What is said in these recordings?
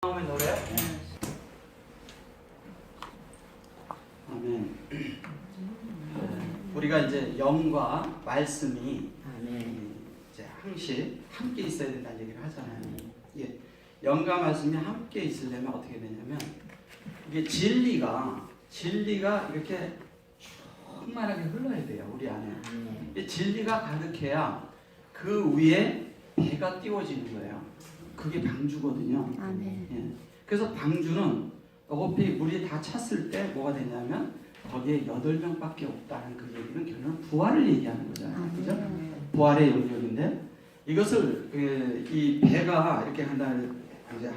마음의 노래. 아멘. 우리가 이제 영과 말씀이 이제 항시 함께 있어야 된다는 얘기를 하잖아요. 예, 영과 말씀이 함께 있으려면 어떻게 되냐면 이게 진리가 이렇게 충만하게 흘러야 돼요. 우리 안에. 진리가 가득해야 그 위에 배가 띄워지는 거예요. 그게 방주거든요. 예. 그래서 방주는 어차피 물이 다 찼을 때 뭐가 되냐면 거기에 8명밖에 없다는 그 얘기는 결국은 부활을 얘기하는 거잖아요. 그죠? 부활의 영역인데 이것을 이 배가 이렇게 한다 이렇게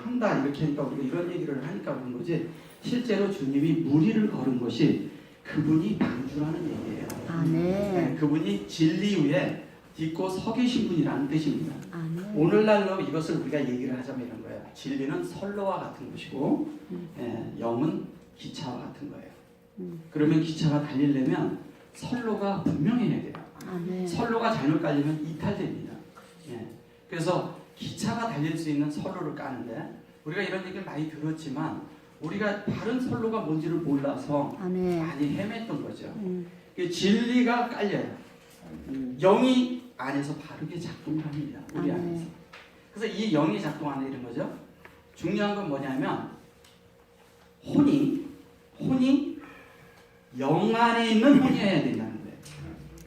하니까 우리가 이런 얘기를 하니까 그런 거지, 실제로 주님이 무리를 걸은 것이 그분이 방주라는 얘기예요. 네, 그분이 진리 위에 딛고 서 계신 분이라는 뜻입니다. 오늘날로 이것을 우리가 얘기를 하자면 이런 거예요. 진리는 선로와 같은 것이고 영은 기차와 같은 거예요. 그러면 기차가 달리려면 선로가 분명해야 돼요. 선로가 잘못 깔리면 이탈됩니다. 그래서 기차가 달릴 수 있는 선로를 까는데, 우리가 이런 얘기를 많이 들었지만 우리가 바른 선로가 뭔지를 몰라서 많이 헤맸던 거죠. 진리가 깔려요. 영이 안에서 바르게 작동을 합니다. 우리 안에서. 그래서 이 영이 작동하는 이런 거죠. 중요한 건 뭐냐면 혼이 영 안에 있는 혼이어야 된다는 거예요.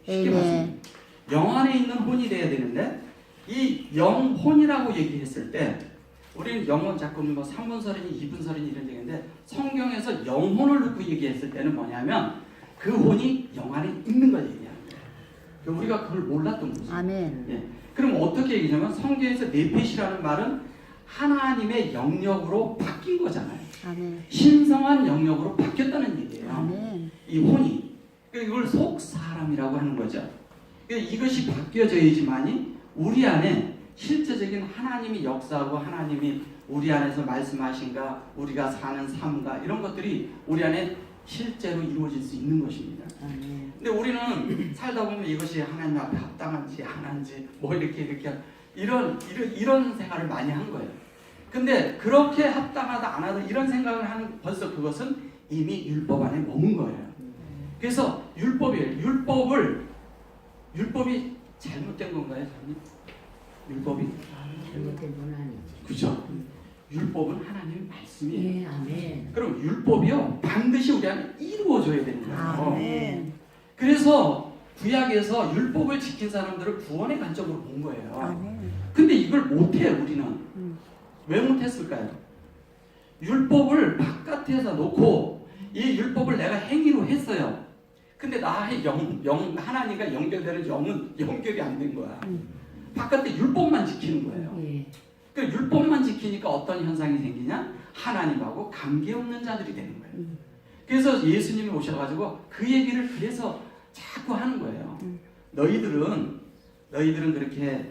쉽게 말씀드립니다. 영 안에 있는 혼이 돼야 되는데, 이 영혼이라고 얘기했을 때 우리는 영혼 자꾸 뭐 3분설이니 2분설이니 이런 얘기인데, 성경에서 영혼을 놓고 얘기했을 때는 뭐냐면 그 혼이 영 안에 있는 걸 얘기하는 거예요. 우리가 그걸 몰랐던 거죠. 예. 그럼 어떻게 얘기냐면 성경에서 네펫이라는 말은 하나님의 영역으로 바뀐 거잖아요. 신성한 영역으로 바뀌었다는 얘기예요. 이 혼이. 이걸 속사람이라고 하는 거죠. 이것이 바뀌어져야지만이 우리 안에 실제적인 하나님이 역사하고 하나님이 우리 안에서 말씀하신가, 우리가 사는 삶과 이런 것들이 우리 안에 실제로 이루어질 수 있는 것입니다. 근데 우리는 살다 보면 이것이 하나님 앞에 합당한지 안 한지 뭐 이렇게 이런 생각을 많이 한 거예요. 근데 그렇게 합당하다 안 하다 이런 생각을 하는, 벌써 그것은 이미 율법 안에 머문 거예요. 그래서 율법이 잘못된 건가요, 사장님? 율법이 잘못된 건 아니지. 그죠? 율법은 하나님의 말씀이에요. 아멘. 그럼 율법이요 반드시 우리 안에 이루어져야 되는 거예요. 그래서 구약에서 율법을 지킨 사람들을 구원의 관점으로 본 거예요. 근데 이걸 못해 우리는. 왜 못했을까요? 율법을 바깥에서 놓고 이 율법을 내가 행위로 했어요. 근데 나의 하나님과 연결되는 영은 연결이 안 된 거야. 바깥에 율법만 지키는 거예요. 그 율법만 지키니까 어떤 현상이 생기냐? 하나님하고 관계없는 자들이 되는 거예요. 그래서 예수님이 오셔가지고 그 얘기를 그래서 자꾸 하는 거예요. 너희들은 그렇게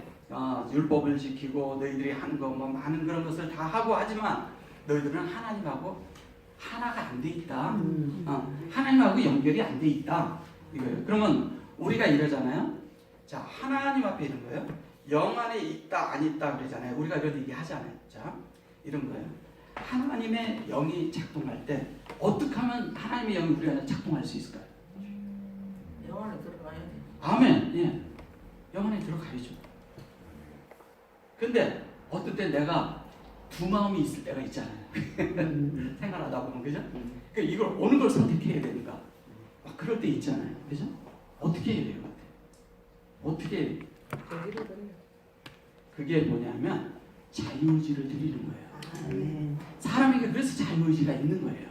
율법을 지키고 너희들이 하는 거 뭐 많은 그런 것을 다 하고 하지만 너희들은 하나님하고 하나가 안 돼 있다. 하나님하고 연결이 안 돼 있다. 이거예요. 그러면 우리가 이러잖아요. 자, 하나님 앞에 이런 거예요. 영 안에 있다 안 있다 그러잖아요. 우리가 이런 얘기 하잖아요. 자, 이런 거예요. 하나님의 영이 작동할 때 어떻게 하면 하나님의 영이 우리 안에 작동할 수 있을까요? 영 안에 들어가야 돼. 아멘. 예, 영 안에 들어가야죠. 근데 어떨 때 내가 두 마음이 있을 때가 있잖아요. 생활하다 보면, 그죠? 그러니까 이걸 어느 걸 선택해야 되는가? 막 그럴 때 있잖아요. 그죠? 어떻게 해야 돼요? 어떻게 해야 돼요? 그게 뭐냐면 자유의지를 드리는 거예요. 사람에게 그래서 자유의지가 있는 거예요.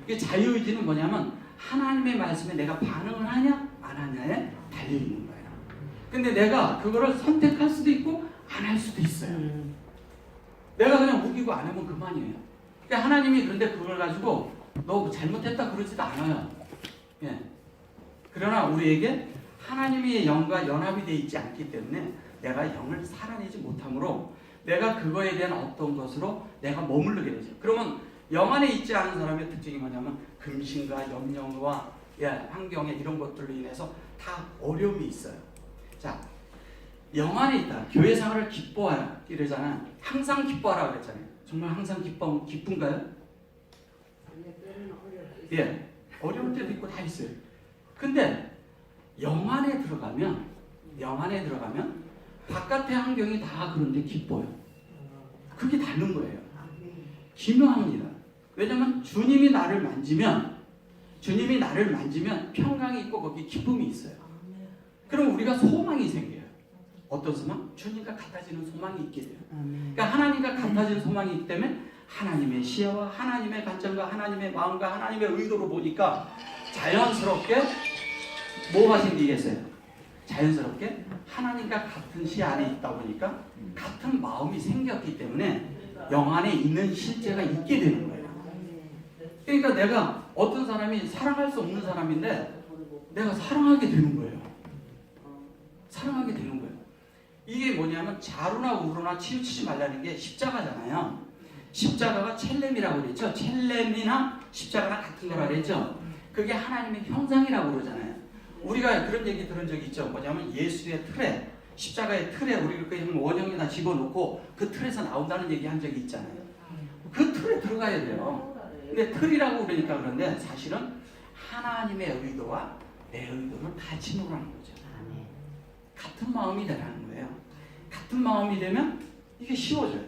그 자유의지는 뭐냐면 하나님의 말씀에 내가 반응을 하냐 안 하냐에 달려있는 거예요. 근데 내가 그거를 선택할 수도 있고 안 할 수도 있어요. 내가 그냥 우기고 안 하면 그만이에요. 그러니까 하나님이 그런데 그걸 가지고 너 잘못했다 그러지도 않아요. 예. 그러나 우리에게 하나님의 영과 연합이 되어 있지 않기 때문에 내가 영을 살아내지 못하므로 내가 그거에 대한 어떤 것으로 내가 머무르게 되죠. 그러면 영 안에 있지 않은 사람의 특징이 뭐냐면 근심과 염려와 환경에 이런 것들로 인해서 다 어려움이 있어요. 자, 영 안에 있다. 교회 생활을 기뻐하라 이러잖아요. 항상 기뻐하라 그랬잖아요. 정말 항상 기쁜가요? 예, 어려울 때도 있고 다 있어요. 근데 영 안에 들어가면 바깥의 환경이 다 그런데 기뻐요. 그게 다른 거예요. 기묘합니다. 왜냐면 주님이 나를 만지면 평강이 있고 거기 기쁨이 있어요. 그럼 우리가 소망이 생겨요. 어떤 소망? 주님과 같아지는 소망이 있게 돼요. 그러니까 하나님과 같아지는 소망이 있기 때문에 하나님의 시야와 하나님의 관점과 하나님의 마음과 하나님의 의도로 보니까 자연스럽게 뭐가 생기겠어요? 자연스럽게 하나님과 같은 시야 안에 있다 보니까 같은 마음이 생겼기 때문에 영 안에 있는 실제가 있게 되는 거예요. 그러니까 내가 어떤 사람이 사랑할 수 없는 사람인데 내가 사랑하게 되는 거예요. 사랑하게 되는 거예요. 이게 뭐냐면 좌로나 우로나 치우치지 말라는 게 십자가잖아요. 십자가가 첼렘이라고 그랬죠. 첼렘이나 십자가나 같은 거라 그랬죠. 그게 하나님의 형상이라고 그러잖아요. 우리가 그런 얘기 들은 적이 있죠. 뭐냐면 예수의 틀에, 십자가의 틀에 우리 그 원형에다 집어넣고 그 틀에서 나온다는 얘기 한 적이 있잖아요. 그 틀에 들어가야 돼요. 근데 틀이라고 그러니까 그런데 사실은 하나님의 의도와 내 의도를 같이 놓으라는 거죠. 같은 마음이 되라는 거예요. 같은 마음이 되면 이게 쉬워져요.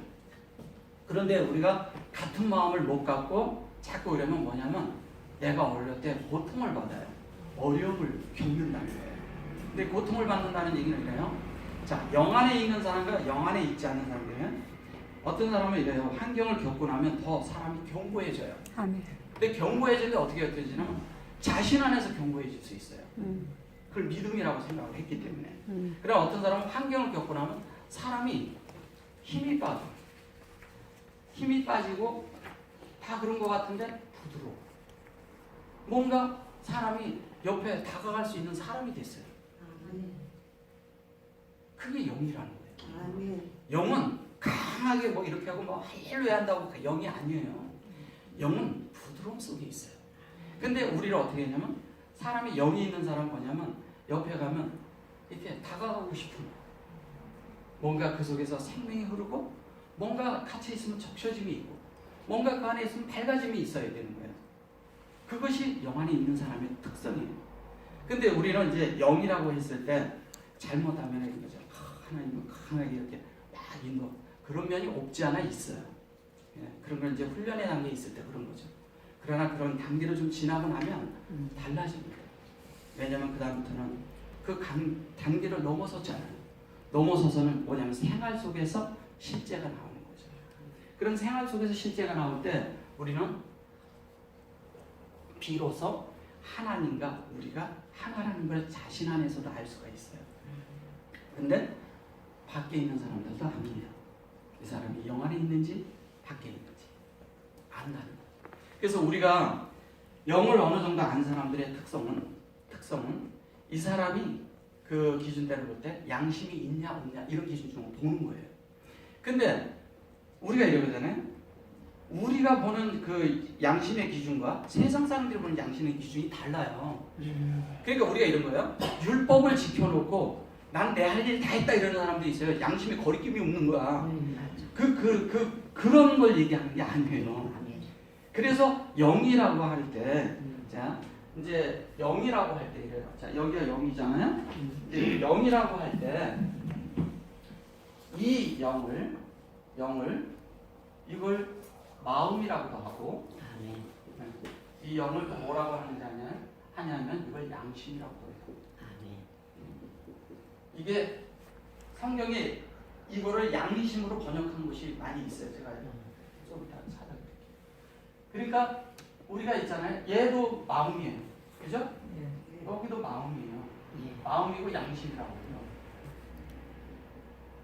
그런데 우리가 같은 마음을 못 갖고 자꾸 그러면 뭐냐면 내가 어릴 때 고통을 받아요. 어려움을 겪는다는 거예요. 근데 고통을 받는다는 얘기는 이래요. 자, 영 안에 있는 사람과 영 안에 있지 않는 사람들은 어떤 사람은 이래요. 환경을 겪고 나면 더 사람이 견고해져요. 아멘. 근데 견고해지는데 어떻게 되지냐면 자신 안에서 견고해질 수 있어요. 그걸 믿음이라고 생각을 했기 때문에. 그럼 어떤 사람은 환경을 겪고 나면 사람이 힘이 빠져. 힘이 빠지고 다 그런 것 같은데 부드러워. 뭔가 사람이 옆에 다가갈 수 있는 사람이 됐어요. 그게 영이라는 거예요. 영은 강하게 뭐 이렇게 하고 뭐 할렐루야 한다고 영이 아니에요. 영은 부드러움 속에 있어요. 근데 우리를 어떻게 했냐면 사람이 영이 있는 사람은 뭐냐면 옆에 가면 이렇게 다가가고 싶은 거예요. 뭔가 그 속에서 생명이 흐르고 뭔가 같이 있으면 적셔짐이 있고 뭔가 그 안에 있으면 밝아짐이 있어야 되는 거예요. 그것이 영 안에 있는 사람의 특성이에요. 근데 우리는 이제 영이라고 했을 때 잘못하면 이런 거죠. 하나님은 강하게 이렇게 막 인도 그런 면이 없지 않아 있어요. 예, 그런 건 이제 훈련의 단계에 있을 때 그런 거죠. 그러나 그런 단계를 좀 지나고 나면 달라집니다. 왜냐하면 그 다음부터는 그 단계를 넘어섰잖아요. 넘어서서는 뭐냐면 생활 속에서 실제가 나오는 거죠. 그런 생활 속에서 실제가 나올 때 우리는 비로소 하나님과 우리가 하나라는 걸 자신 안에서도 알 수가 있어요. 근데 밖에 있는 사람들도 압니다. 이 사람이 영 안에 있는지 밖에 있는지 안다는 거예요. 그래서 우리가 영을 어느 정도 아는 사람들의 특성은 이 사람이 그 기준대로 볼 때 양심이 있냐 없냐 이런 기준 중으로 보는 거예요. 근데 우리가 이러잖아요. 우리가 보는 그 양심의 기준과 세상 사람들이 보는 양심의 기준이 달라요. 그러니까 우리가 이런 거예요. 율법을 지켜놓고 난 내 할 일 다 했다 이러는 사람들이 있어요. 양심에 거리낌이 없는 거야. 그런 걸 얘기하는 게 아니에요. 그래서 영이라고 할 때, 자, 이제 영이라고 할 때 이래요. 자, 여기가 영이잖아요. 이제 영이라고 할 때, 이 영을 이걸 마음이라고도 하고, 이 영을 뭐라고 하냐면 이걸 양심이라고 해요. 이게 성경에 이거를 양심으로 번역한 곳이 많이 있어요. 제가 좀 이따 찾아볼게요. 그러니까 우리가 있잖아요. 얘도 마음이에요. 그죠? 여기도 마음이에요. 마음이고 양심이라고 해요.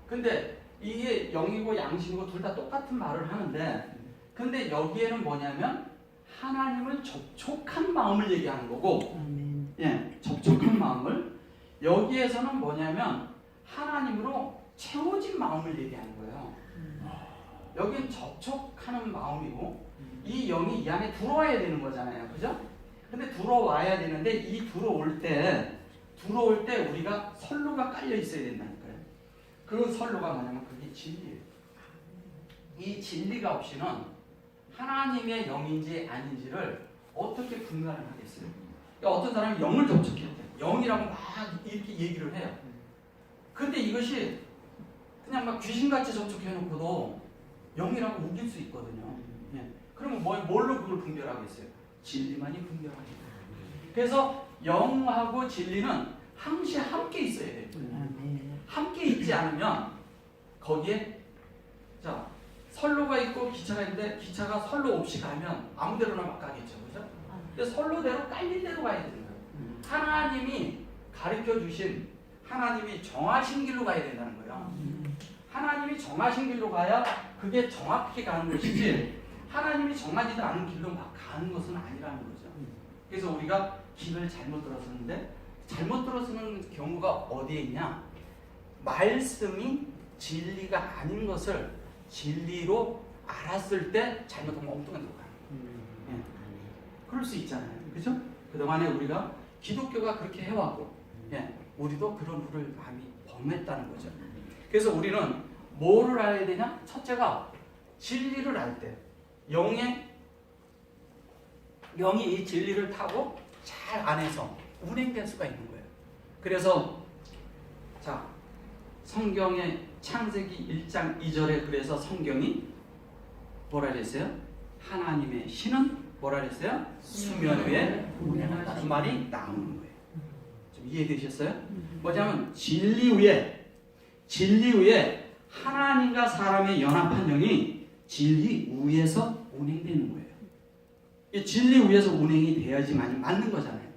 근데 이게 영이고 양심이고 둘 다 똑같은 말을 하는데 근데 여기에는 뭐냐면 하나님을 접촉한 마음을 얘기하는 거고 예, 접촉한 마음을 여기에서는 뭐냐면 하나님으로 채워진 마음을 얘기하는 거예요. 여긴 접촉하는 마음이고 이 영이 이 안에 들어와야 되는 거잖아요. 그죠? 근데 들어와야 되는데 이 들어올 때 우리가 선로가 깔려 있어야 된다니까요. 그 선로가 뭐냐면 그게 진리예요. 이 진리가 없이는 하나님의 영인지 아닌지를 어떻게 분간을 하겠어요? 그러니까 어떤 사람이 영을 접촉해요. 영이라고 막 이렇게 얘기를 해요. 근데 이것이 그냥 막 귀신같이 접촉해놓고도 영이라고 우길 수 있거든요. 예. 그러면 뭘로 그걸 분별하겠어요? 진리만이 분별합니다. 그래서 영하고 진리는 항시 함께 있어야 돼요. 함께 있지 않으면 거기에 자 선로가 있고 기차가 있는데 기차가 선로 없이 가면 아무 데로나 막 가겠죠. 그죠? 근데 선로대로 깔린 대로 가야 되는 거예요. 하나님이 가르쳐 주신 하나님이 정하신 길로 가야 된다는 거예요. 하나님이 정하신 길로 가야 그게 정확히 가는 것이지 하나님이 정하지도 않은 길로 막 가는 것은 아니라는 거죠. 그래서 우리가 길을 잘못 들었었는데 잘못 들어서는 경우가 어디에 있냐? 말씀이 진리가 아닌 것을 진리로 알았을 때 잘못하면 엉뚱한 데로 가는 거예요. 예. 그럴 수 있잖아요. 그죠? 그동안에 우리가 기독교가 그렇게 해왔고 예. 우리도 그런 불을 많이 범했다는 거죠. 그래서 우리는 뭐를 알아야 되냐? 첫째가 진리를 알 때 영이 이 진리를 타고 잘 안에서 운행될 수가 있는 거예요. 그래서 자 성경의 창세기 1장 2절에 그래서 성경이 뭐라 그랬어요? 하나님의 신은 뭐라 그랬어요? 수면 위에 운행한다. 그 말이 나오는 거예요. 좀 이해되셨어요? 뭐냐면 진리 위에 하나님과 사람의 연합한 영이 진리 위에서 운행되는 거예요. 이 진리 위에서 운행이 되어야지만 맞는 거잖아요.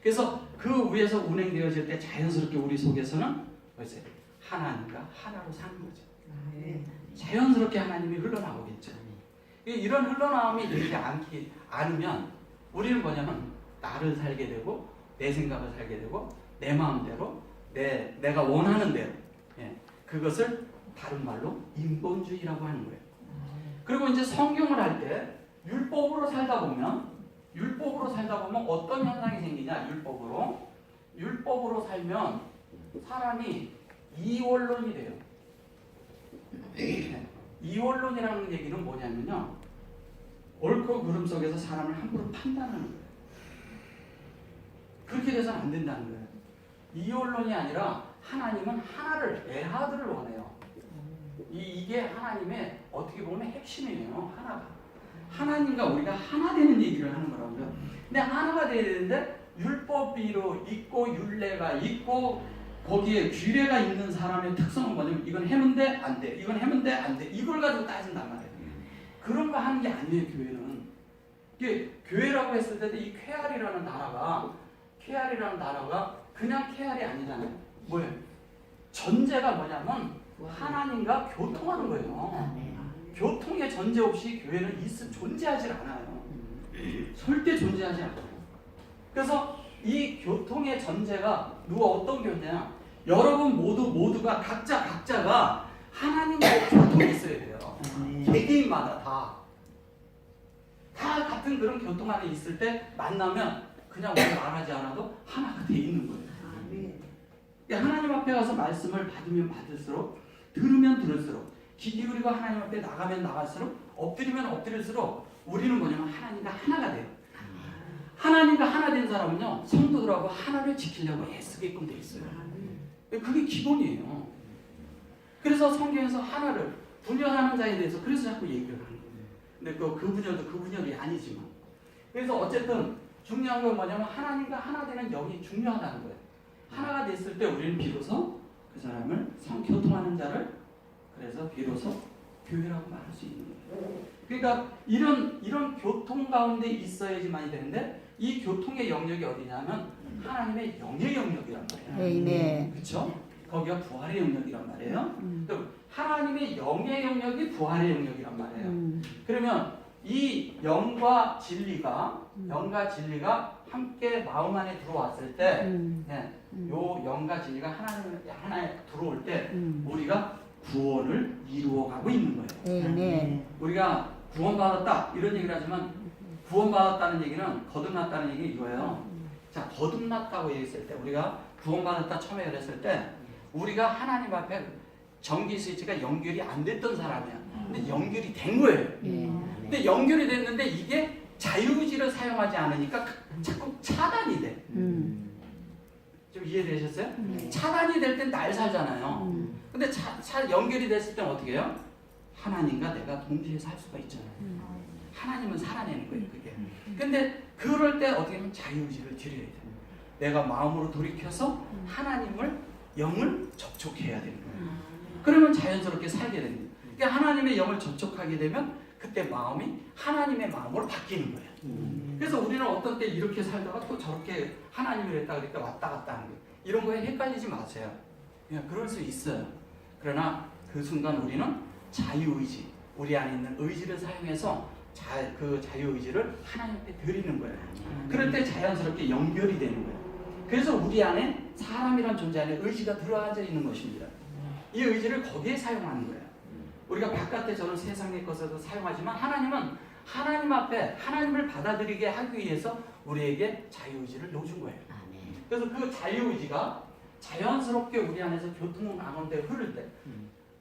그래서 그 위에서 운행되어질 때 자연스럽게 우리 속에서는 뭐지? 하나님과 하나로 사는 거죠. 자연스럽게 하나님이 흘러나오겠죠. 이런 흘러나옴이 되지 않으면 우리는 뭐냐면 나를 살게 되고 내 생각을 살게 되고 내 마음대로 내가 원하는 대로 그것을 다른 말로 인본주의라고 하는 거예요. 그리고 이제 성경을 할 때 율법으로 살다 보면 어떤 현상이 생기냐? 율법으로 살면 사람이 이원론이 돼요. 이원론이라는 얘기는 뭐냐면요, 옳고 그름 속에서 사람을 함부로 판단하는 거예요. 그렇게 돼서는 안 된다는 거예요. 이원론이 아니라 하나님은 하나를, 에하드를 원해요. 이게 하나님의 어떻게 보면 핵심이에요. 하나님과 우리가 하나 되는 얘기를 하는 거라고요. 근데 하나가 돼야 되는데 율법비로 있고 율례가 있고 거기에 규례가 있는 사람의 특성은 뭐냐면 이건 해면 돼, 안 돼. 이건 해면 돼, 안 돼. 이걸 가지고 따진단 말이에요. 그런 거 하는 게 아니에요, 교회는. 이게 교회라고 했을 때도 이 쾌활이라는 단어가 그냥 쾌활이 아니잖아요. 뭐예요? 전제가 뭐냐면 하나님과 교통하는 거예요. 교통의 전제 없이 교회는 존재하지 않아요. 절대 존재하지 않아요. 그래서 이 교통의 전제가 어떤 교회냐? 여러분 모두가 각자가 하나님과 교통이 있어야 돼요. 개개인마다 다 같은 그런 교통 안에 있을 때 만나면 그냥 우리가 말하지 않아도 하나가 돼 있는 거예요. 그러니까 하나님 앞에 가서 말씀을 받으면 받을수록 들으면 들을수록 귀 기울이고 하나님 앞에 나가면 나갈수록 엎드리면 엎드릴수록 우리는 뭐냐면 하나님과 하나가 돼요. 하나님과 하나 된 사람은요 성도들하고 하나를 지키려고 애쓰게끔 돼 있어요. 그게 기본이에요. 그래서 성경에서 하나를 분열하는 자에 대해서 그래서 자꾸 얘기를 하는 거예요. 근데 그 분열도 그 분열이 아니지만 그래서 어쨌든 중요한 건 뭐냐면 하나님과 하나 되는 영이 중요하다는 거예요. 하나가 됐을 때 우리는 비로소 그 사람을 교통하는 자를 그래서 비로소 교회라고 말할 수 있는 거예요. 그러니까 이런 교통 가운데 있어야지만이 되는데 이 교통의 영역이 어디냐면 하나님의 영의 영역이란 말이에요. 네. 그렇죠? 거기가 부활의 영역이란 말이에요. 하나님의 영의 영역이 부활의 영역이란 말이에요. 그러면 이 영과 진리가 함께 마음 안에 들어왔을 때, 요 영과 진리가 하나에 들어올 때, 우리가 구원을 이루어가고 있는 거예요. 네. 우리가 구원받았다 이런 얘기를 하지만 구원받았다는 얘기는 거듭났다는 얘기 이거예요. 자, 거듭났다고 얘기했을 때 우리가 구원받았다 처음에 그랬을 때 우리가 하나님 앞에 전기 스위치가 연결이 안 됐던 사람이야. 근데 연결이 된 거예요. 근데 연결이 됐는데 이게 자유의지를 사용하지 않으니까 자꾸 차단이 돼. 좀 이해되셨어요? 차단이 될 땐 날 살잖아요. 근데 연결이 됐을 땐 어떻게 해요? 하나님과 내가 동시에 살 수가 있잖아요. 하나님은 살아내는 거예요, 그게. 근데 그럴 때 어떻게 하면 자유의지를 드려야 돼요. 내가 마음으로 돌이켜서 하나님을 영을 접촉해야 되는 거예요. 그러면 자연스럽게 살게 됩니다. 그러니까 하나님의 영을 접촉하게 되면 그때 마음이 하나님의 마음으로 바뀌는 거예요. 그래서 우리는 어떤 때 이렇게 살다가 또 저렇게 하나님을 했다 그러니까 왔다 갔다 하는 거예요. 이런 거에 헷갈리지 마세요. 그냥 그럴 수 있어요. 그러나 그 순간 우리는 자유의지, 우리 안에 있는 의지를 사용해서 그 자유의지를 하나님 앞에 드리는 거예요. 그럴 때 자연스럽게 연결이 되는 거예요. 그래서 우리 안에 사람이란 존재 안에 의지가 들어앉아 있는 것입니다. 이 의지를 거기에 사용하는 거예요. 우리가 바깥에 저런 세상의 것에도 사용하지만 하나님은 하나님 앞에 하나님을 받아들이게 하기 위해서 우리에게 자유의지를 놓은 거예요. 그래서 그 자유의지가 자연스럽게 우리 안에서 교통 가운데 흐를 때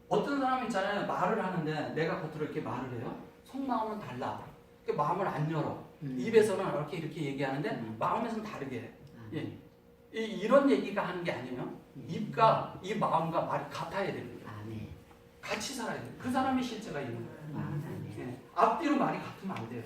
어떤 사람 있잖아요. 말을 하는데 내가 겉으로 이렇게 말을 해요. 속마음은 달라. 그러니까 마음을 안 열어. 입에서는 이렇게 얘기하는데 마음에서는 다르게 해. 예. 이런 얘기가 하는 게 아니에요. 입과 이 마음과 말이 같아야 되는 거예요. 같이 살아야 돼요. 그 사람이 실제가 있는 거예요. 예. 앞뒤로 말이 같으면 안 돼요.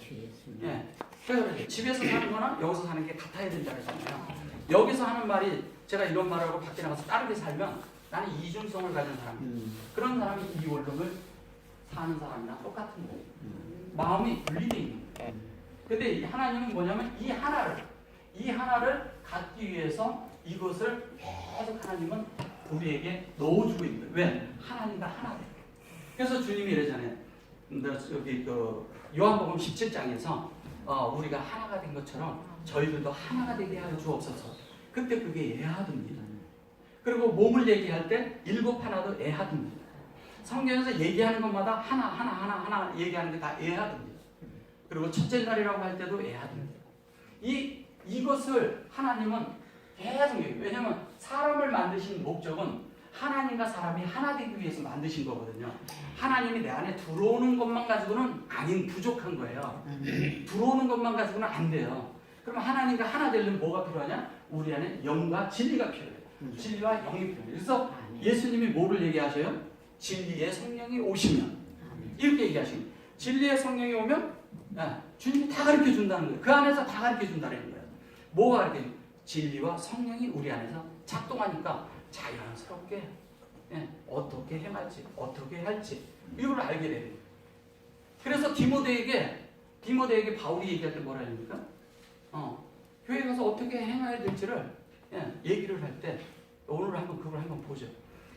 예. 그래서 집에서 사는 거나 여기서 사는 게 같아야 된다 그러잖아요. 여기서 하는 말이 제가 이런 말을 하고 밖에 나가서 다르게 살면 나는 이중성을 가진 사람이에요. 그런 사람이 이 원룸을 사는 사람이랑 똑같은 거예요. 마음이 분리되어 있는 거예요. 근데 하나님은 뭐냐면 이 하나를 갖기 위해서 이것을 계속 하나님은 우리에게 넣어주고 있는 거예요. 왜? 하나님과 하나 돼. 그래서 주님이 이러잖아요. 여기 그 요한복음 17장에서 우리가 하나가 된 것처럼 저희들도 하나가 되게 하여 주옵소서. 그때 그게 에하드입니다. 그리고 몸을 얘기할 때 일곱 하나도 에하드입니다. 성경에서 얘기하는 것마다 하나 얘기하는 게 다 에하드입니다. 그리고 첫째 날이라고 할 때도 에하드입니다. 이것을 하나님은 계속 얘기해요. 왜냐하면 사람을 만드신 목적은 하나님과 사람이 하나 되기 위해서 만드신 거거든요. 하나님이 내 안에 들어오는 것만 가지고는 부족한 거예요. 들어오는 것만 가지고는 안 돼요. 그럼 하나님과 하나 되려면 뭐가 필요하냐? 우리 안에 영과 진리가 필요해요. 진리와 영이 필요해요. 그래서 예수님이 뭐를 얘기하셔요? 진리의 성령이 오시면 이렇게 얘기하시는 거예요. 진리의 성령이 오면 주님이 다 가르쳐 준다는 거예요. 그 안에서 다 가르쳐 준다는 거예요. 뭐가 가르쳐 줘? 진리와 성령이 우리 안에서 작동하니까 자연스럽게 어떻게 행할지 어떻게 할지 이걸 알게 돼요. 그래서 디모데에게 바울이 얘기할 때 뭐라 합니까? 교회 가서 어떻게 행해야 될지를 얘기를 할 때 오늘 그걸 한번 보죠.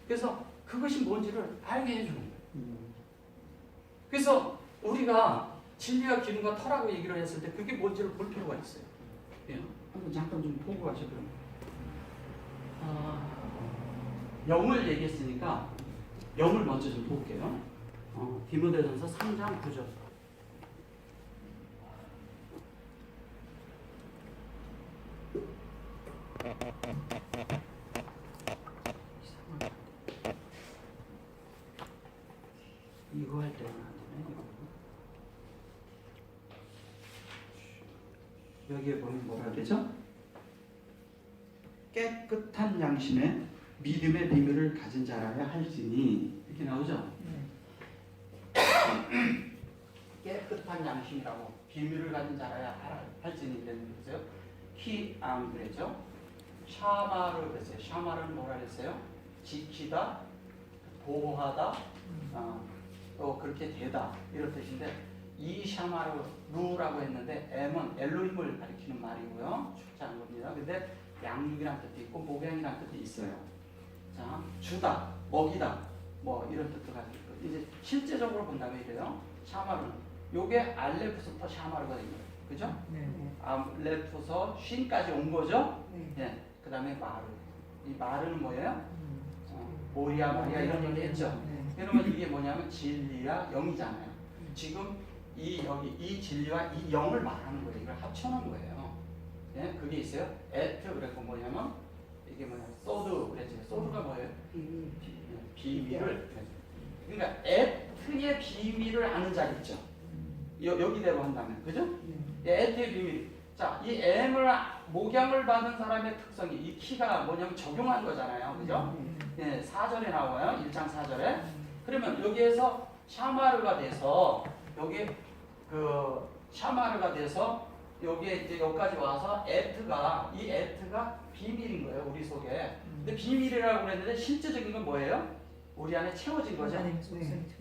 그래서 그것이 뭔지를 알게 해주는 거예요. 그래서 우리가 진리와 기름과 터라고 얘기를 했을 때 그게 뭔지를 볼 필요가 있어요. 한번 잠깐 좀 보고 가시죠. 영을 얘기했으니까 영을 먼저 좀 볼게요. 디모데전서 3장 9절. 이거 할 때는 안 되네. 여기에 보면 뭐라 되죠? 깨끗한 양심에 믿음의 비밀을 가진 자라야 할지니 이렇게 나오죠? 깨끗한 양심이라고 비밀을 가진 자라야 할지니 그랬어요. 키암 그랬죠? 샤마를 그랬어요. 샤마를 뭐라 그랬어요? 지키다, 보호하다, 또 그렇게 되다 이런 뜻인데 이 샤마르루라고 했는데 M은 엘로힘을 가리키는 말이고요. 축자한 겁니다. 근데 양육이란 뜻도 있고 목양이란 뜻도 있어요. 자, 주다, 먹이다, 뭐 이런 뜻도 가지고 있고 이제 실제적으로 본다면 이래요. 샤마르는 요게 알레프부터 샤마르가 된 거예요. 그죠? 알레프서 쉰까지 온 거죠? 네. 그 다음에 마르. 이 마르는 뭐예요? 모리아, 마리아 이런 얘기 했죠? 그러면 이게 뭐냐면 진리와 영이잖아요. 지금 이 진리와 이 영을 말하는 거예요. 이걸 합쳐놓은 거예요. 예? 그게 있어요. 에트 그랬고 뭐냐면 이게 뭐냐 소드 그랬죠. 소드가 뭐예요? 비밀을. 그러니까 에트 에트의 비밀을 아는 자 있죠. 여기대로 한다면, 그죠? 에트의 비밀. 자, 이 M을 목양을 받은 사람의 특성이 이 키가 뭐냐면 적용한 거잖아요, 그죠? 예, 4절에 나와요. 1장 4절에. 그러면 여기에서 샤마르가 돼서 여기 그 샤마르가 돼서 여기에 이제 여기까지 와서 에트가 이 에트가 비밀인 거예요, 우리 속에. 근데 비밀이라고 그랬는데 실제적인 건 뭐예요? 우리 안에 채워진 거죠.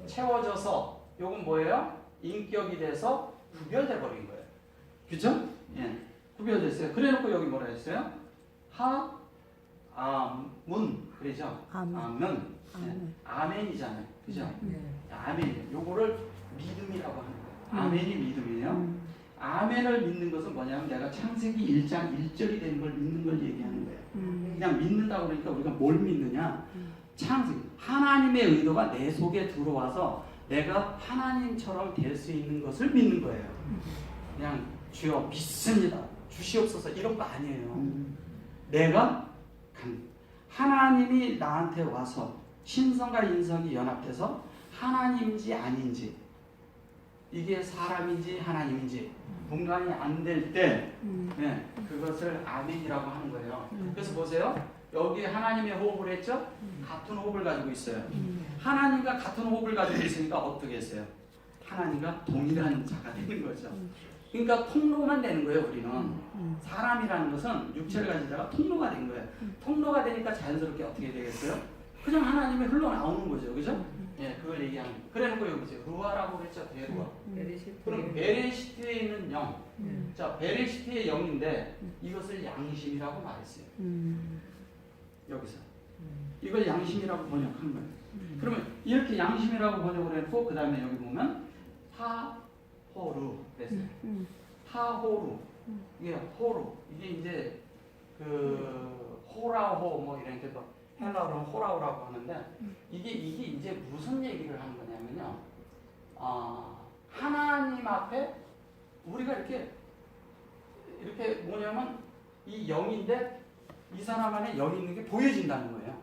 채워져서 요건 뭐예요? 인격이 돼서 구별돼 버린 거예요. 그죠? 예. 구별됐어요. 그래 놓고 여기 뭐라 했어요? 문. 그러죠? 아멘. 예. 아멘이잖아요. 그죠? 아멘. 요거를 믿음이라고 하는 거예요. 아멘이 믿음이에요. 아멘을 믿는 것은 뭐냐면 내가 창세기 1장 1절이 되는 걸 믿는 걸 얘기하는 거예요. 그냥 믿는다고 그러니까 우리가 뭘 믿느냐? 창세기. 하나님의 의도가 내 속에 들어와서 내가 하나님처럼 될 수 있는 것을 믿는 거예요. 그냥 주여 믿습니다. 주시옵소서 이런 거 아니에요. 내가 하나님이 나한테 와서 신성과 인성이 연합돼서 하나님인지 아닌지 이게 사람인지 하나님인지 분간이 안 될 때 그것을 아멘이라고 하는 거예요. 그래서 보세요. 여기 하나님의 호흡을 했죠? 같은 호흡을 가지고 있어요. 하나님과 같은 호흡을 가지고 있으니까 어떻게 했어요? 하나님과 동일한 자가 되는 거죠. 그러니까 통로만 되는 거예요, 우리는. 사람이라는 것은 육체를 가진 자가 통로가 된 거예요. 통로가 되니까 자연스럽게 어떻게 되겠어요? 그냥 하나님이 흘러나오는 거죠. 그죠? 예, 그걸 얘기하는 거예요. 그래 놓고 여기 이제 루아라고 그랬죠, 대루아. 그럼 베레시트에 있는 영. 자, 베레시트의 영인데 이것을 양심이라고 말했어요. 여기서. 이걸 양심이라고 번역한 거예요. 그러면 이렇게 양심이라고 번역을 했고 그 다음에 여기 보면 타호루 그랬어요. 타호루. 이게 호루. 이게 이제 그 호라호 뭐 이런 게 또 헬라어로는 호라우라고 하는데 이게 이제 무슨 얘기를 하는 거냐면요. 하나님 앞에 우리가 이렇게 뭐냐면 이 영인데 이 사람 안에 영이 있는 게 보여진다는 거예요.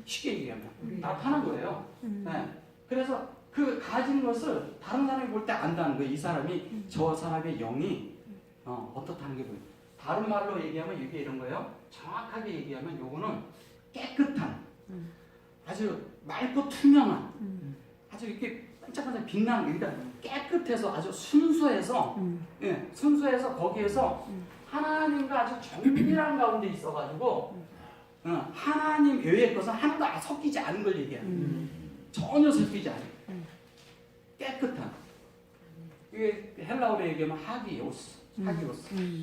쉽게 얘기하면 나타난 거예요. 네. 그래서 그 가진 것을 다른 사람이 볼 때 안다는 거예요. 이 사람이 저 사람의 영이 어떻다는 게 보여요. 다른 말로 얘기하면 이게 이런 거예요. 정확하게 얘기하면 요거는 깨끗한 아주 맑고 투명한 아주 이렇게 반짝반짝 빛나는 그러니까 깨끗해서 아주 순수해서 예, 순수해서 거기에서 하나님과 아주 정밀한 가운데 있어가지고 하나님 외의 것은 하나도 섞이지 않은 걸 얘기해요. 전혀 섞이지 않아요. 깨끗한 이게 헬라어로 얘기하면 하기오스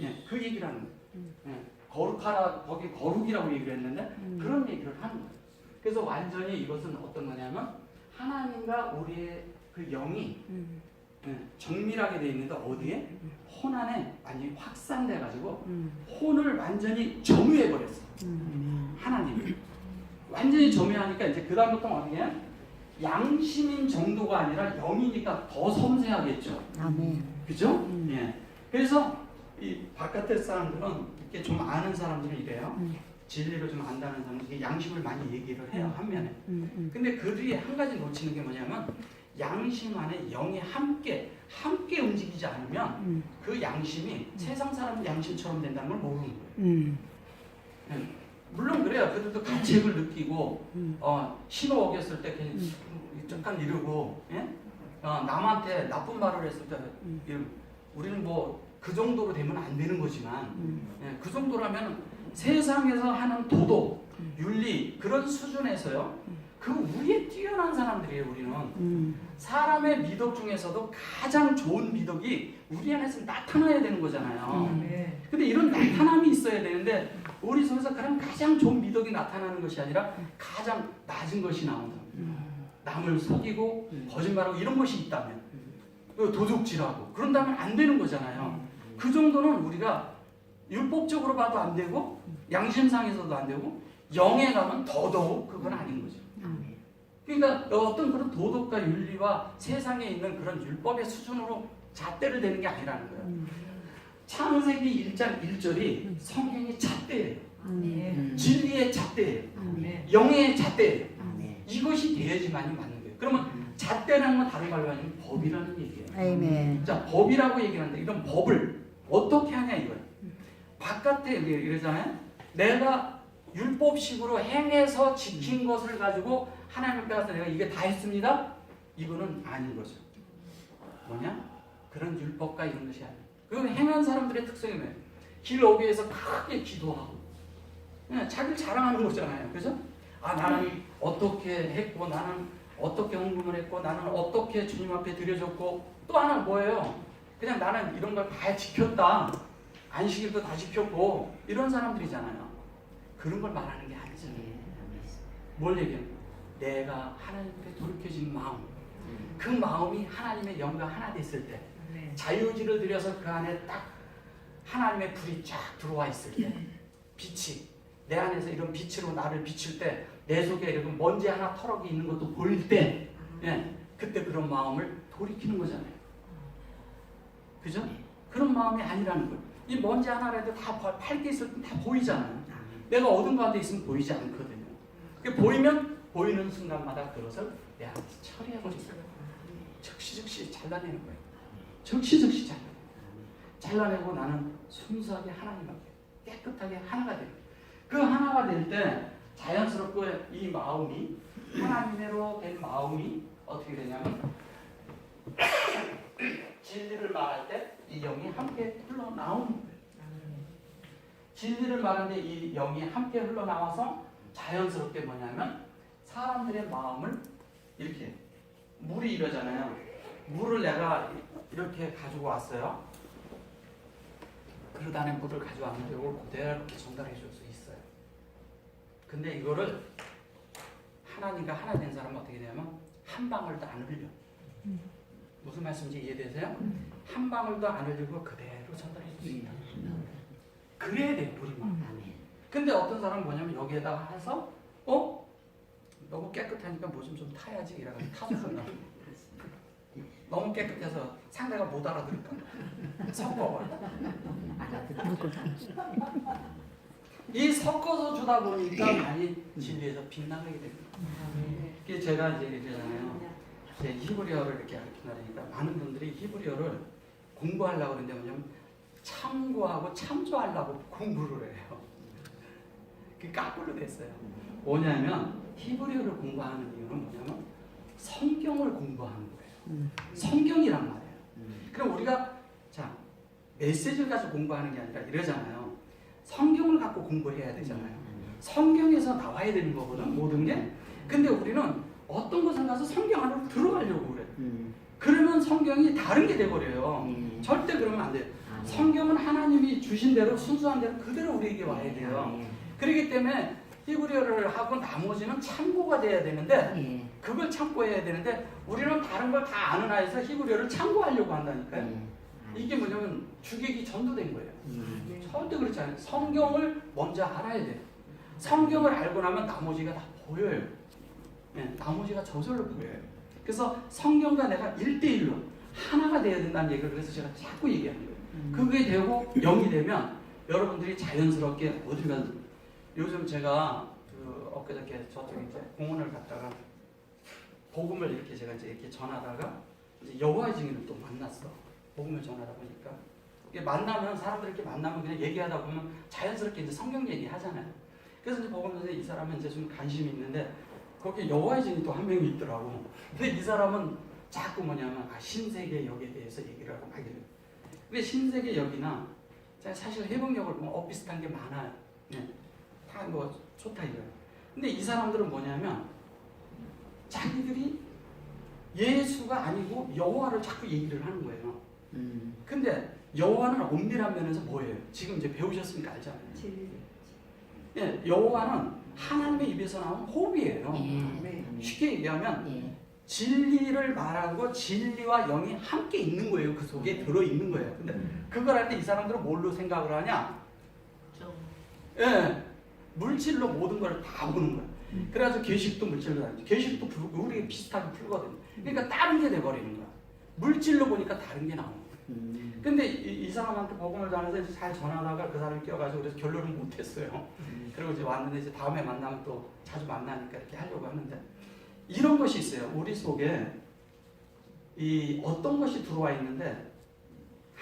예, 그 얘기를 하는 거예요. 예, 거룩하라 거기 거룩이라고 얘기를 했는데 그런 얘기를 하는 거예요. 그래서 완전히 이것은 어떤 거냐면 하나님과 우리의 그 영이 정밀하게 돼 있는데 어디에? 혼 안에 완전히 확산돼 가지고 혼을 완전히 점유해 버렸어. 하나님 완전히 점유하니까 이제 그 다음부터 어떻게 양심인 정도가 아니라 영이니까 더 섬세하겠죠. 아멘. 그죠? 예. 그래서 이 바깥의 사람들은 이렇게 좀 아는 사람들은 이래요. 진리를 좀 안다는 사람들이 양심을 많이 얘기를 해요, 한면에. 근데 그들이 한 가지 놓치는 게 뭐냐면 양심 안에 영이 함께 움직이지 않으면 그 양심이 세상 사람 양심처럼 된다는 걸 모르는 거예요. 예. 물론 그래요. 그들도 가책을 느끼고 신호 어겼을 때 약간 이러고 예? 남한테 나쁜 말을 했을 때 우리는 뭐 그 정도로 되면 안 되는 거지만 예, 그 정도라면 세상에서 하는 도덕, 윤리 그런 수준에서요. 그 위에 뛰어난 사람들이에요. 우리는 사람의 미덕 중에서도 가장 좋은 미덕이 우리 안에서 나타나야 되는 거잖아요. 근데 이런 나타남이 있어야 되는데 우리 속에서 그런 가장 좋은 미덕이 나타나는 것이 아니라 가장 낮은 것이 나온다. 남을 속이고 거짓말하고 이런 것이 있다면 도둑질하고 그런다면 안 되는 거잖아요. 그 정도는 우리가 율법적으로 봐도 안 되고 양심상에서도 안 되고 영에 가면 더더욱 그건 아닌 거죠. 그러니까 어떤 그런 도덕과 윤리와 세상에 있는 그런 율법의 수준으로 잣대를 대는 게 아니라는 거예요. 창세기 1장 1절이 성경의 잣대예요. 진리의 잣대예요. 영의 잣대예요. 이것이 돼야지만이 맞는 거예요. 그러면 잣대라는 건 다른 말로 하면 법이라는 얘기예요. 아멘. 자, 법이라고 얘기하는데 이런 법을 어떻게 하냐 이거예요. 바깥에 이러잖아요. 내가 율법식으로 행해서 지킨 것을 가지고 하나님 앞에 가서 내가 이게 다 했습니다. 이거는 아닌 거죠. 뭐냐? 그런 율법과 이런 것이 아니에요. 그건 행한 사람들의 특성이 뭐예요? 길 어귀에서 크게 기도하고 그냥 자기를 자랑하는 거잖아요. 그죠? 아, 나는 어떻게 했고, 나는 어떻게 헌금을 했고, 나는 어떻게 주님 앞에 드려줬고, 또 하나 뭐예요? 그냥 나는 이런 걸 다 지켰다. 안식일도 다 지켰고 이런 사람들이잖아요. 그런 걸 말하는 게 아니죠. 뭘 얘기해요? 내가 하나님께 돌이켜진 마음, 그 마음이 하나님의 영과 하나 됐을 때, 자유지를 들여서 그 안에 딱 하나님의 불이 쫙 들어와 있을 때, 빛이 내 안에서 이런 빛으로 나를 비출 때, 내 속에 이런 먼지 하나 털어기 있는 것도 보일 때, 예, 그때 그런 마음을 돌이키는 거잖아요. 그죠? 그런 마음이 아니라는 거예요. 이 먼지 하나라도 다 밝게 있을 때 다 보이잖아요. 내가 어둠 가운데 있으면 보이지 않거든요. 그게 보이면 보이는 순간마다 그것을 내 안에서 처리해버리는 거예요. 즉시 잘라내는 거예요. 즉시 잘라내고 나는 순수하게 하나님 앞에 깨끗하게 하나가 돼요. 그 하나가 될 때 자연스럽게 이 마음이 하나님으로 된 마음이 어떻게 되냐면 진리를 말할 때 이 영이 함께 흘러나오는 거예요. 진리를 말하는데 이 영이 함께 흘러나와서 자연스럽게 뭐냐면 사람들의 마음을 이렇게 물이 이러잖아요. 물을 내가 이렇게 가지고 왔어요. 그릇 안에 물을 가져왔는데 이걸 그대로 이렇게 전달해 줄 수 있어요. 근데 이거를 하나님과 하나 된 사람은 어떻게 되냐면 한 방울도 안 흘려. 무슨 말씀인지 이해되세요? 한 방울도 안 흘리고 그대로 전달해 줄 수 있다. 그래야 돼요, 우리만. 근데 어떤 사람은 뭐냐면 여기에다가 해서 너무 깨끗하니까 뭐 좀 타야지 이래가지고 타서 너무 깨끗해서 상대가 못 알아들을까 섞어. 이 섞어서 주다 보니까 많이 진리에서 빗나가게 됩니다. 그게 제가 이제 얘기하잖아요. 제 히브리어를 이렇게 가르치니까 많은 분들이 히브리어를 공부하려고 그러는데 뭐냐면 참고하고 참조하려고 공부를 해요. 그게 까꿀로 됐어요. 뭐냐면 히브리어를 공부하는 이유는 뭐냐면 성경을 공부하는 거예요. 성경이란 말이에요. 그럼 우리가 자 메시지를 가지고 공부하는 게 아니라 이러잖아요. 성경을 갖고 공부해야 되잖아요. 성경에서 나와야 되는 거거든 모든 게. 근데 우리는 어떤 것을 가서 성경 안으로 들어가려고 그래. 그러면 성경이 다른 게 돼버려요. 절대 그러면 안 돼요. 성경은 하나님이 주신 대로 순수한 대로 그대로 우리에게 와야 돼요. 그렇기 때문에 히브리어를 하고 나머지는 참고가 돼야 되는데 그걸 참고해야 되는데 우리는 다른 걸 다 아는 아이에서 히브리어를 참고하려고 한다니까요. 이게 뭐냐면 주객이 전도된 거예요. 절대 그렇지 않아요. 성경을 먼저 알아야 돼요. 성경을 알고 나면 나머지가 다 보여요. 나머지가 저절로 보여요. 그래서 성경과 내가 1대1로 하나가 돼야 된다는 얘기를 그래서 제가 자꾸 얘기하는 거예요. 그게 되고 0이 되면 여러분들이 자연스럽게 어딜 가든 요즘 제가 엊그저께 저쪽에 이제 공원을 갔다가 복음을 이렇게 제가 이제 이렇게 전하다가 이제 여호와의 증인을 또 만났어. 복음을 전하다 보니까 이게 만나면 사람들 이렇게 만나면 그냥 얘기하다 보면 자연스럽게 이제 성경 얘기하잖아요. 그래서 이제 복음 전에 이 사람은 이제 좀 관심이 있는데 거기에 여호와의 증인이 또 한 명이 있더라고. 근데 이 사람은 자꾸 뭐냐면 신세계 역에 대해서 얘기를 하고 막 이래요. 근데 신세계 역이나 사실 회복력을 보면 비슷한 게 많아요. 다 뭐 좋다 이거예요. 근데 이 사람들은 뭐냐면 자기들이 예수가 아니고 여호와를 자꾸 얘기를 하는 거예요. 근데 여호와는 엄밀한 면에서 뭐예요? 지금 이제 배우셨으니까 알잖아요. 여호와는 하나님의 입에서 나온 호흡이에요. 쉽게 얘기하면 진리를 말하고 진리와 영이 함께 있는 거예요. 그 속에 들어있는 거예요. 근데 그걸 할 때 이 사람들은 뭘로 생각을 하냐? 물질로 모든 걸 다 보는 거예요. 그래서 계식도 물질로 다르죠. 계식도 우리가 비슷하게 풀거든요. 그러니까 다른 게 돼버리는 거야. 물질로 보니까 다른 게 나오는 거예요. 근데 이 사람한테 복음을 전해서 잘 전하다가 그 사람이 껴가지고 그래서 결론을 못했어요. 그리고 이제 왔는데 이제 다음에 만나면 또 자주 만나니까 이렇게 하려고 하는데 이런 것이 있어요. 우리 속에 이 어떤 것이 들어와 있는데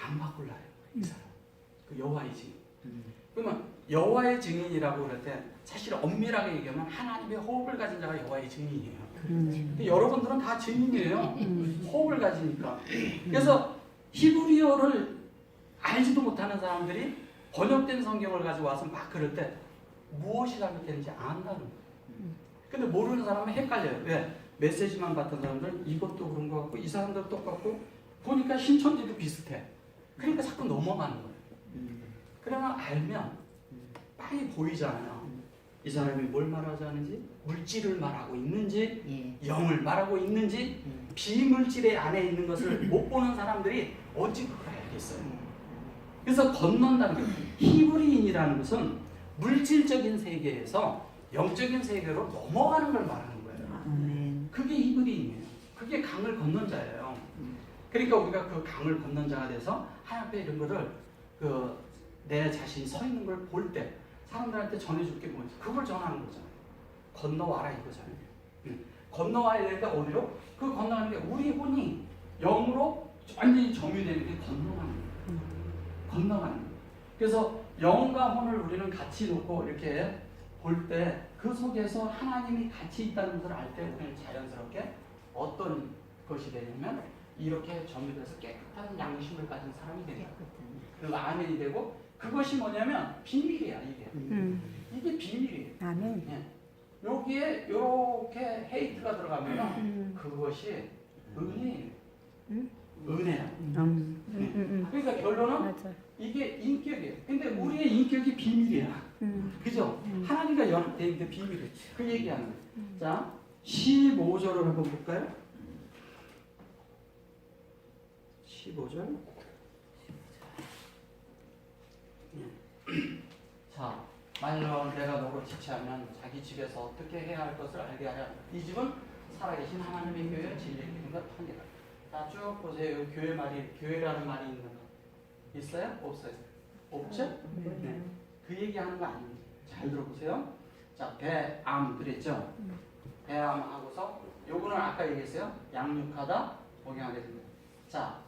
안 바꿀라요. 이 사람. 그 여호와의 증인. 그러면 여호와의 증인이라고 그럴 때 사실 엄밀하게 얘기하면 하나님의 호흡을 가진 자가 여호와의 증인이에요. 근데 여러분들은 다 증인이에요. 호흡을 가지니까. 그래서 히브리어를 알지도 못하는 사람들이 번역된 성경을 가지고 와서 막 그럴 때 무엇이 잘못되는지 안다는 거예요. 근데 모르는 사람은 헷갈려요. 왜? 메시지만 봤던 사람들은 이것도 그런 것 같고 이 사람도 똑같고 보니까 신천지도 비슷해. 그러니까 자꾸 넘어가는 거예요. 그러면 알면 빨리 보이잖아요. 이 사람이 뭘 말하자는지, 물질을 말하고 있는지, 영을 말하고 있는지, 비물질의 안에 있는 것을 못 보는 사람들이 어찌 그걸 알겠어요. 그래서 건넌다는 게 히브리인이라는 것은 물질적인 세계에서 영적인 세계로 넘어가는 걸 말하는 거예요. 그게 히브리인이에요. 그게 강을 건넌 자예요. 그러니까 우리가 그 강을 건넌 자가 돼서 하나님의 이런 거를 내 자신이 서 있는 걸 볼 때 사람들한테 전해줄 게 뭐지? 그걸 전하는 거잖아요. 건너와라 이거잖아요. 건너와야 되는데 어디로? 그 건너가는 게 우리 혼이 영으로 완전히 점유되는 게 건너가는 거예요. 건너가는 거예요. 그래서 영과 혼을 우리는 같이 놓고 이렇게 볼 때 그 속에서 하나님이 같이 있다는 것을 알 때 우리는 자연스럽게 어떤 것이 되냐면 이렇게 점유돼서 깨끗한 양심을 가진 사람이 된다. 그 아멘이 되고 그것이 뭐냐면 비밀이야 이게. 이게 비밀이에요. 아멘. 예. 여기에 이렇게 헤이트가 들어가면 그것이 은혜예요. 은혜야. 그러니까 결론은 맞아. 이게 인격이에요. 근데 우리의 인격이 비밀이야. 그죠? 하나님과 연합되어 있는 게 비밀이에요. 그 얘기하는 거예요. 자, 15절을 한번 볼까요? 15절. 자, 만일 내가 너로 지체하면 자기 집에서 어떻게 해야 할 것을 알게 하려. 이 집은 살아계신 하나님의 교회 진리의 기름과 판이다. 자, 쭉 보세요. 교회 말이, 교회라는 말이 있는 거 있어요? 없어요? 없죠? 네. 그 얘기하는 거 아닙니다. 잘 들어보세요. 자, 배암 그랬죠? 배암 하고서 요거는 아까 얘기했어요. 양육하다, 목양하게 됩니다. 자,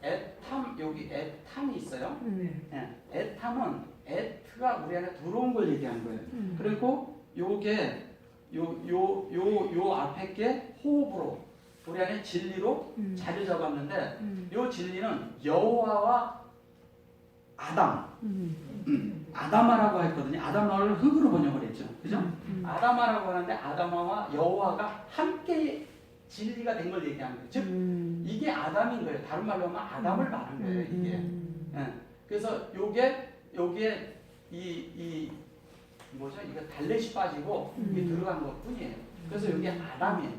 애탐 여기 애탐이 있어요. 네. 애탐은 애트가 우리 안에 들어온 걸 얘기하는 거예요. 그리고 요게 요 앞에 게 호흡으로 우리 안에 진리로 자리 잡았는데 요 진리는 여호와와 아담, 아담아라고 했거든요. 아담아를 흙으로 번역을 했죠, 그죠? 아담아라고 하는데 아담아와 여호와가 함께 진리가 된 걸 얘기하는 거예요. 즉 이게 아담인 거예요. 다른 말로 하면 아담을 말하는 거예요. 이게. 예. 그래서 요게 이 뭐죠? 이거 달렛이 빠지고 이게 들어간 것 뿐이에요. 그래서 이게 아담이에요.